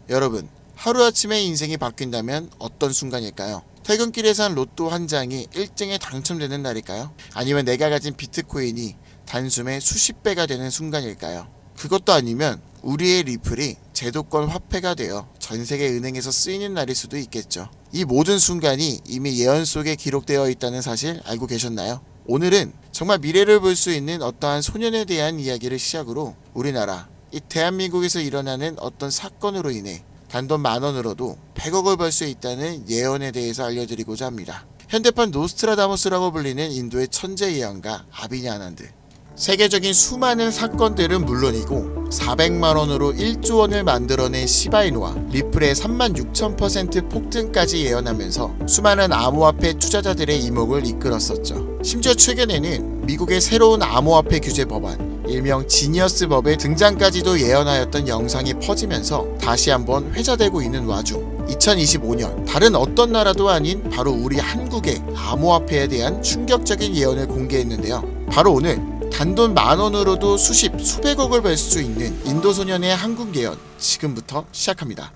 여러분, 하루아침에 인생이 바뀐다면 어떤 순간일까요? 퇴근길에 산 로또 한 장이 1등에 당첨되는 날일까요? 아니면 내가 가진 비트코인이 단숨에 수십 배가 되는 순간일까요? 그것도 아니면 우리의 리플이 제도권 화폐가 되어 전 세계 은행에서 쓰이는 날일 수도 있겠죠. 이 모든 순간이 이미 예언 속에 기록되어 있다는 사실 알고 계셨나요? 오늘은 정말 미래를 볼 수 있는 어떠한 소년에 대한 이야기를 시작으로 우리나라, 이 대한민국에서 일어나는 어떤 사건으로 인해 단돈 10,000원으로도 100억을 벌 수 있다는 예언에 대해서 알려드리고자 합니다. 현대판 노스트라다무스라고 불리는 인도의 천재 예언가 아비냐 아난드. 세계적인 수많은 사건들은 물론이고 400만원으로 1조 원을 만들어낸 시바이누와 리플의 36,000% 폭등까지 예언하면서 수많은 암호화폐 투자자들의 이목을 이끌었었죠. 심지어 최근에는 미국의 새로운 암호화폐 규제 법안, 일명 지니어스 법의 등장까지도 예언하였던 영상이 퍼지면서 다시 한번 회자되고 있는 와중 2025년 다른 어떤 나라도 아닌 바로 우리 한국의 암호화폐에 대한 충격적인 예언을 공개했는데요. 바로 오늘 단돈 10,000원으로도 수백억을 벌 수 있는 인도 소년의 한국 예언 지금부터 시작합니다.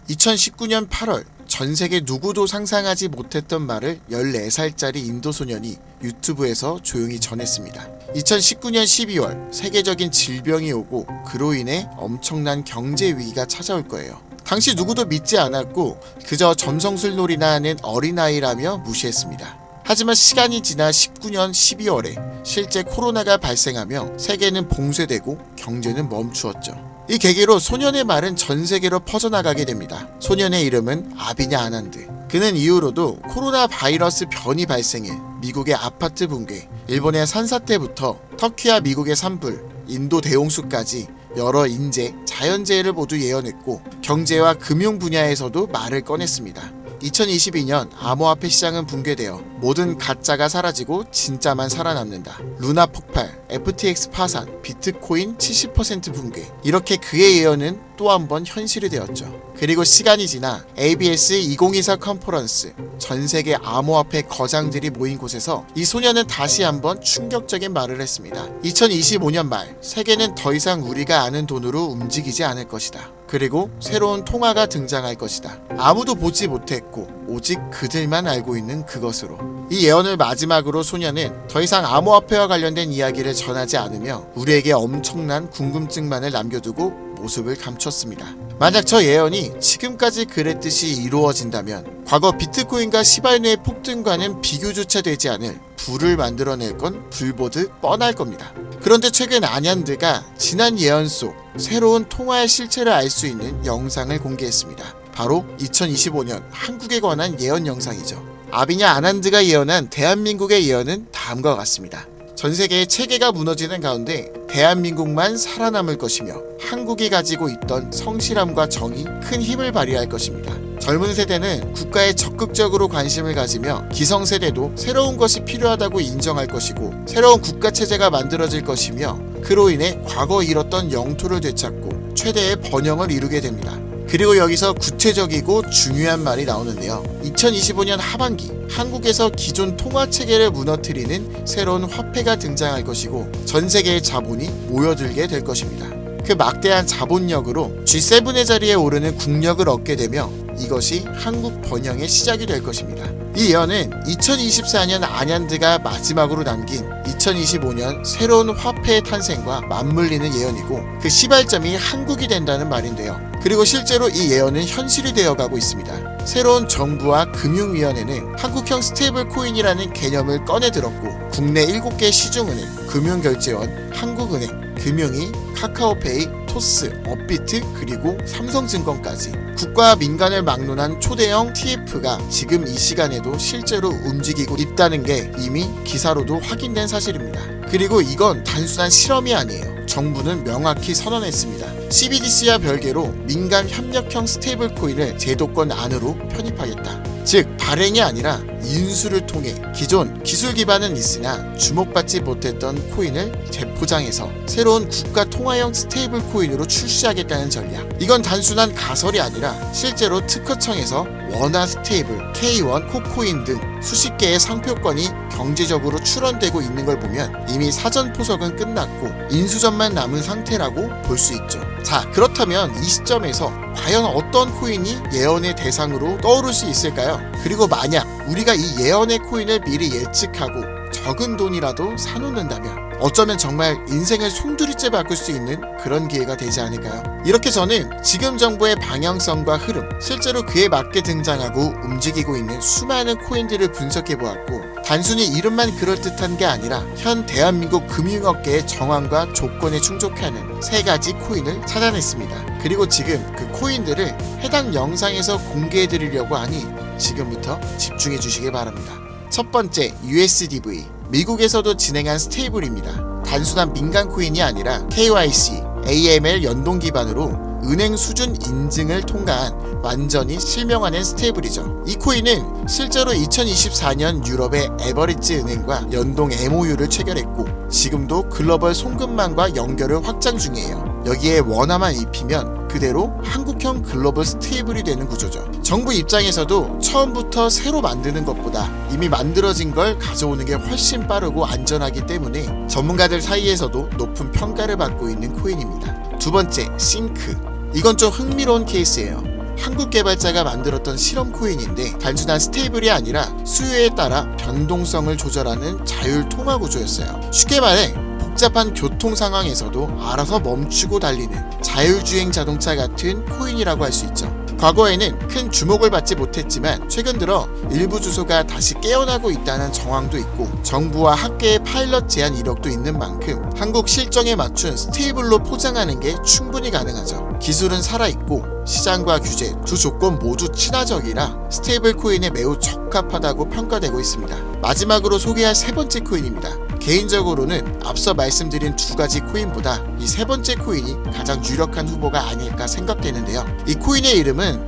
2019년 8월 전 세계 누구도 상상하지 못했던 말을 14살짜리 인도 소년이 유튜브에서 조용히 전했습니다. 2019년 12월 세계적인 질병이 오고 그로 인해 엄청난 경제 위기가 찾아올 거예요. 당시 누구도 믿지 않았고 그저 점성술놀이나 하는 어린아이라며 무시했습니다. 하지만 시간이 지나 19년 12월에 실제 코로나가 발생하며 세계는 봉쇄되고 경제는 멈추었죠. 이 계기로 소년의 말은 전 세계로 퍼져나가게 됩니다. 소년의 이름은 아비냐 아난드. 그는 이후로도 코로나 바이러스 변이 발생해 미국의 아파트 붕괴, 일본의 산사태부터 터키와 미국의 산불, 인도 대홍수까지 여러 인재, 자연재해를 모두 예언했고 경제와 금융 분야에서도 말을 꺼냈습니다. 2022년 암호화폐 시장은 붕괴되어 모든 가짜가 사라지고 진짜만 살아남는다. 루나 폭발, FTX 파산, 비트코인 70% 붕괴. 이렇게 그의 예언은 또 한 번 현실이 되었죠. 그리고 시간이 지나 ABS 2024 컨퍼런스, 전 세계 암호화폐 거장들이 모인 곳에서 이 소년은 다시 한번 충격적인 말을 했습니다. 2025년 말 세계는 더 이상 우리가 아는 돈으로 움직이지 않을 것이다. 그리고 새로운 통화가 등장할 것이다. 아무도 보지 못했고 오직 그들만 알고 있는 그것으로. 이 예언을 마지막으로 소년은 더 이상 암호화폐와 관련된 이야기를 전하지 않으며 우리에게 엄청난 궁금증만을 남겨두고 모습을 감췄습니다. 만약 저 예언이 지금까지 그랬듯이 이루어진다면 과거 비트코인과 시바이누의 폭등과는 비교조차 되지 않을 부를 만들어낼 건 불보듯 뻔할 겁니다. 그런데 최근 아난드가 지난 예언 속 새로운 통화의 실체를 알 수 있는 영상을 공개했습니다. 바로 2025년 한국에 관한 예언 영상이죠. 아비냐 아난드가 예언한 대한민국의 예언은 다음과 같습니다. 전 세계의 체계가 무너지는 가운데 대한민국만 살아남을 것이며 한국이 가지고 있던 성실함과 정이 큰 힘을 발휘할 것입니다. 젊은 세대는 국가에 적극적으로 관심을 가지며 기성세대도 새로운 것이 필요하다고 인정할 것이고 새로운 국가체제가 만들어질 것이며 그로 인해 과거 잃었던 영토를 되찾고 최대의 번영을 이루게 됩니다. 그리고 여기서 구체적이고 중요한 말이 나오는데요. 2025년 하반기 한국에서 기존 통화체계를 무너뜨리는 새로운 화폐가 등장할 것이고 전 세계의 자본이 모여들게 될 것입니다. 그 막대한 자본력으로 G7의 자리에 오르는 국력을 얻게 되며 이것이 한국 번영의 시작이 될 것입니다. 이 예언은 2024년 아난드가 마지막으로 남긴 2025년 새로운 화폐의 탄생과 맞물리는 예언이고 그 시발점이 한국이 된다는 말인데요. 그리고 실제로 이 예언은 현실이 되어가고 있습니다. 새로운 정부와 금융위원회는 한국형 스테이블 코인이라는 개념을 꺼내들었고 국내 7개 시중은행, 금융결제원, 한국은행, 금융위, 카카오페이, 토스, 업비트 그리고 삼성증권까지 국가와 민간을 막론한 초대형 TF가 지금 이 시간에도 실제로 움직이고 있다는 게 이미 기사로도 확인된 사실입니다. 그리고 이건 단순한 실험이 아니에요. 정부는 명확히 선언했습니다. CBDC와 별개로 민간 협력형 스테이블 코인을 제도권 안으로 편입하겠다. 즉 발행이 아니라 인수를 통해 기존 기술 기반은 있으나 주목받지 못했던 코인을 재포장해서 새로운 국가 통화형 스테이블 코인으로 출시하겠다는 전략. 이건 단순한 가설이 아니라 실제로 특허청에서 원화 스테이블, K1, 코코인 등 수십 개의 상표권이 경제적으로 출원되고 있는 걸 보면 이미 사전 포석은 끝났고 인수전만 남은 상태라고 볼 수 있죠. 자, 그렇다면 이 시점에서 과연 어떤 코인이 예언의 대상으로 떠오를 수 있을까요? 그리고 만약 우리가 이 예언의 코인을 미리 예측하고 적은 돈이라도 사놓는다면 어쩌면 정말 인생을 송두리째 바꿀 수 있는 그런 기회가 되지 않을까요? 이렇게 저는 지금 정부의 방향성과 흐름, 실제로 그에 맞게 등장하고 움직이고 있는 수많은 코인들을 분석해보았고 단순히 이름만 그럴듯한 게 아니라 현 대한민국 금융업계의 정황과 조건에 충족하는 3가지 코인을 찾아냈습니다. 그리고 지금 그 코인들을 해당 영상에서 공개해드리려고 하니 지금부터 집중해 주시기 바랍니다. 첫 번째, USDV. 미국에서도 진행한 스테이블입니다. 단순한 민간 코인이 아니라 KYC, AML 연동 기반으로 은행 수준 인증을 통과한 완전히 실명화된 스테이블이죠. 이 코인은 실제로 2024년 유럽의 에버리지 은행과 연동 MOU를 체결했고 지금도 글로벌 송금망과 연결을 확장 중이에요. 여기에 원화만 입히면 그대로 한국형 글로벌 스테이블이 되는 구조죠. 정부 입장에서도 처음부터 새로 만드는 것보다 이미 만들어진 걸 가져오는 게 훨씬 빠르고 안전하기 때문에 전문가들 사이에서도 높은 평가를 받고 있는 코인입니다. 두 번째, 싱크. 이건 좀 흥미로운 케이스예요. 한국 개발자가 만들었던 실험 코인인데 단순한 스테이블이 아니라 수요에 따라 변동성을 조절하는 자율 통화 구조였어요. 쉽게 말해 복잡한 교통 상황에서도 알아서 멈추고 달리는 자율주행 자동차 같은 코인이라고 할 수 있죠. 과거에는 큰 주목을 받지 못했지만 최근 들어 일부 주소가 다시 깨어나고 있다는 정황도 있고 정부와 학계의 파일럿 제안 이력도 있는 만큼 한국 실정에 맞춘 스테이블로 포장하는 게 충분히 가능하죠. 기술은 살아있고 시장과 규제 두 조건 모두 친화적이라 스테이블 코인에 매우 적합하다고 평가되고 있습니다. 마지막으로 소개할 3번째 코인입니다. 개인적으로는 앞서 말씀드린 2가지 코인보다 이 3번째 코인이 가장 유력한 후보가 아닐까 생각되는데요. 이 코인의 이름은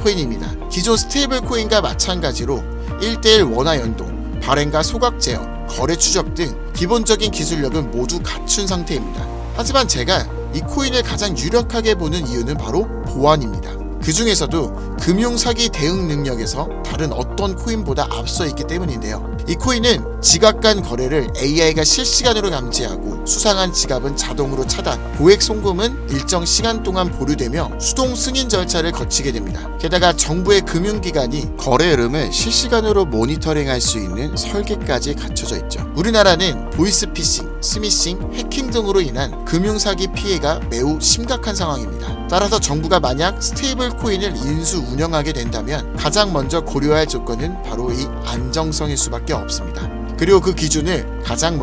코인입니다. 기존 스테이블 코인과 마찬가지로 1:1 원화 연동, 발행과 소각 제어, 거래 추적 등 기본적인 기술력은 모두 갖춘 상태입니다. 하지만 제가 이 코인을 가장 유력하게 보는 이유는 바로 보안입니다. 그 중에서도 금융사기 대응 능력에서 다른 어떤 코인보다 앞서 있기 때문인데요. 이 코인은 지갑 간 거래를 AI가 실시간으로 감지하고 수상한 지갑은 자동으로 차단, 고액 송금은 일정 시간 동안 보류되며 수동 승인 절차를 거치게 됩니다. 게다가 정부의 금융기관이 거래 흐름을 실시간으로 모니터링할 수 있는 설계까지 갖춰져 있죠. 우리나라는 보이스피싱, 스미싱, 해킹 등으로 인한 금융사기 피해가 매우 심각한 상황입니다. 따라서 정부가 만약 스테이블 코인을 인수 운영하게 된다면 가장 먼저 고려할 조건은 바로 이 안정성일 수밖에 없습니다. 그리고 그 기준을 가장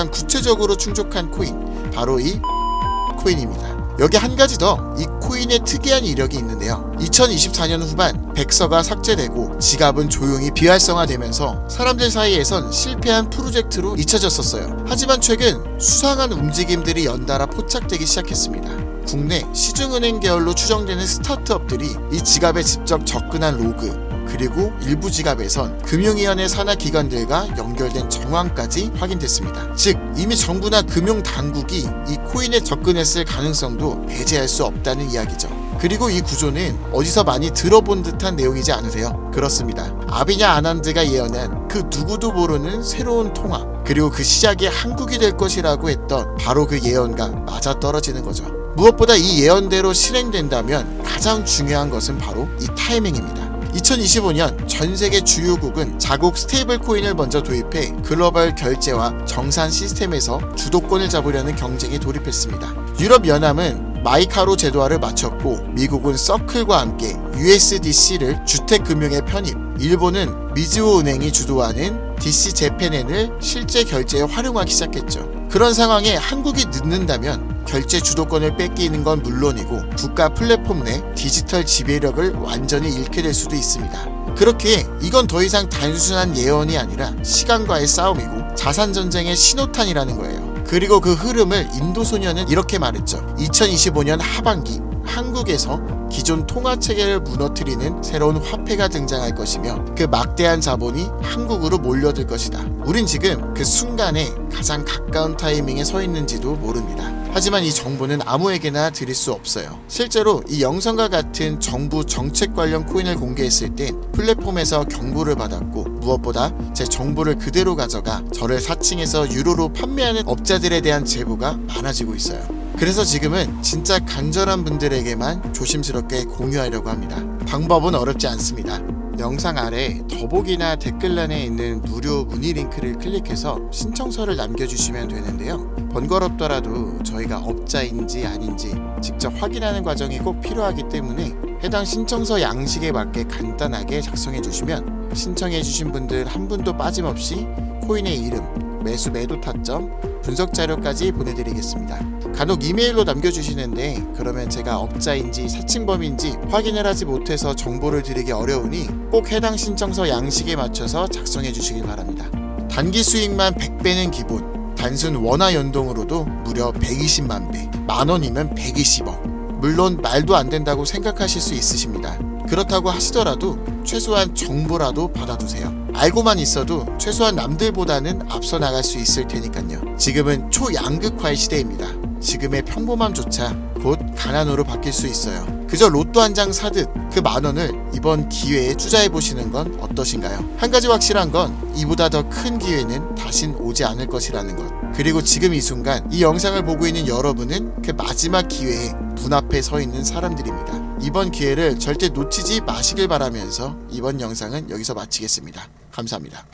구체적으로 충족한 코인, 바로 이 코인입니다. 여기 한 가지 더 이 코인의 특이한 이력이 있는데요. 2024년 후반 백서가 삭제되고 지갑은 조용히 비활성화되면서 사람들 사이에선 실패한 프로젝트로 잊혀졌었어요. 하지만 최근 수상한 움직임들이 연달아 포착되기 시작했습니다. 국내 시중은행 계열로 추정되는 스타트업들이 이 지갑에 직접 접근한 로그, 그리고 일부 지갑에선 금융위원회 산하 기관들과 연결된 정황까지 확인됐습니다. 즉 이미 정부나 금융당국이 이 코인에 접근했을 가능성도 배제할 수 없다는 이야기죠. 그리고 이 구조는 어디서 많이 들어본 듯한 내용이지 않으세요? 그렇습니다. 아비냐 아난드가 예언한 그 누구도 모르는 새로운 통화, 그리고 그 시작이 한국이 될 것이라고 했던 바로 그 예언과 맞아떨어지는 거죠. 무엇보다 이 예언대로 실행된다면 가장 중요한 것은 바로 이 타이밍입니다. 2025년 전 세계 주요국은 자국 스테이블 코인을 먼저 도입해 글로벌 결제와 정산 시스템에서 주도권을 잡으려는 경쟁에 돌입했습니다. 유럽연합은 마이카로 제도화를 마쳤고 미국은 서클과 함께 USDC를 주택금융에 편입, 일본은 미즈호 은행이 주도하는 DC 재팬엔을 실제 결제에 활용하기 시작했죠. 그런 상황에 한국이 늦는다면 결제 주도권을 뺏기는 건 물론이고 국가 플랫폼 내 디지털 지배력을 완전히 잃게 될 수도 있습니다. 그렇기에 이건 더 이상 단순한 예언이 아니라 시간과의 싸움이고 자산전쟁의 신호탄이라는 거예요. 그리고 그 흐름을 인도소년은 이렇게 말했죠. 2025년 하반기 한국에서 기존 통화체계를 무너뜨리는 새로운 화폐가 등장할 것이며 그 막대한 자본이 한국으로 몰려들 것이다. 우린 지금 그 순간에 가장 가까운 타이밍에 서 있는지도 모릅니다. 하지만 이 정보는 아무에게나 드릴 수 없어요. 실제로 이 영상과 같은 정부 정책 관련 코인을 공개했을 땐 플랫폼에서 경고를 받았고, 무엇보다 제 정보를 그대로 가져가 저를 사칭해서 유료로 판매하는 업자들에 대한 제보가 많아지고 있어요. 그래서 지금은 진짜 간절한 분들에게만 조심스럽게 공유하려고 합니다. 방법은 어렵지 않습니다. 영상 아래 더보기나 댓글란에 있는 무료 문의 링크를 클릭해서 신청서를 남겨주시면 되는데요. 번거롭더라도 저희가 업자인지 아닌지 직접 확인하는 과정이 꼭 필요하기 때문에 해당 신청서 양식에 맞게 간단하게 작성해 주시면 신청해 주신 분들 한 분도 빠짐없이 코인의 이름, 매수 매도 타점, 분석 자료까지 보내드리겠습니다. 간혹 이메일로 남겨주시는데 그러면 제가 업자인지 사칭범인지 확인을 하지 못해서 정보를 드리기 어려우니 꼭 해당 신청서 양식에 맞춰서 작성해 주시길 바랍니다. 단기 수익만 100배는 기본, 단순 원화 연동으로도 무려 120만 배, 만원이면 120억. 물론 말도 안 된다고 생각하실 수 있으십니다. 그렇다고 하시더라도 최소한 정보라도 받아두세요. 알고만 있어도 최소한 남들보다는 앞서 나갈 수 있을 테니까요. 지금은 초양극화의 시대입니다. 지금의 평범함조차 곧 가난으로 바뀔 수 있어요. 그저 로또 한 장 사듯 그 만원을 이번 기회에 투자해보시는 건 어떠신가요? 한 가지 확실한 건 이보다 더 큰 기회는 다신 오지 않을 것이라는 것. 그리고 지금 이 순간 이 영상을 보고 있는 여러분은 그 마지막 기회에 문 앞에 서 있는 사람들입니다. 이번 기회를 절대 놓치지 마시길 바라면서 이번 영상은 여기서 마치겠습니다. 감사합니다.